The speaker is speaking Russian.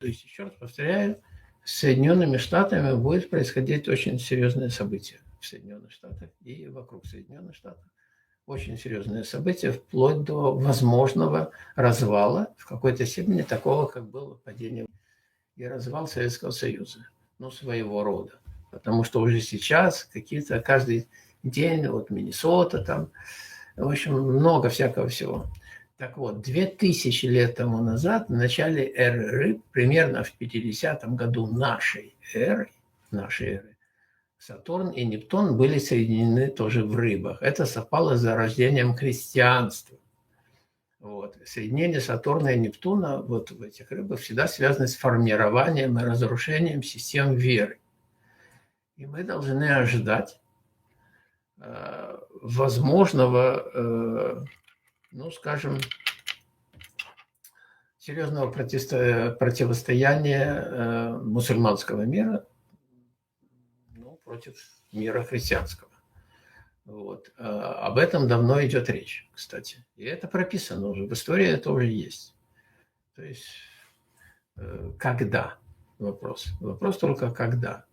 То есть, еще раз повторяю, с Соединенными Штатами будет происходить очень серьезные события в Соединенных Штатах и вокруг Соединенных Штатов. Очень серьезные события, вплоть до возможного развала в какой-то степени такого, как было падение и развал Советского Союза. Ну, своего рода. Потому что уже сейчас какие-то каждый день, вот Миннесота там, в общем, много всякого всего. Так вот, 2000 лет тому назад, в начале эры рыб, примерно в 50-м году нашей эры, Сатурн и Нептун были соединены тоже в рыбах. Это совпало с зарождением христианства. Вот. Соединение Сатурна и Нептуна вот в этих рыбах всегда связано с формированием и разрушением систем веры. И мы должны ожидать возможного, ну, скажем, серьезного противостояния мусульманского мира, ну, против мира христианского. Вот. Об этом давно идет речь, кстати. И это прописано уже, в истории это уже есть. То есть, когда? Вопрос. Вопрос только когда.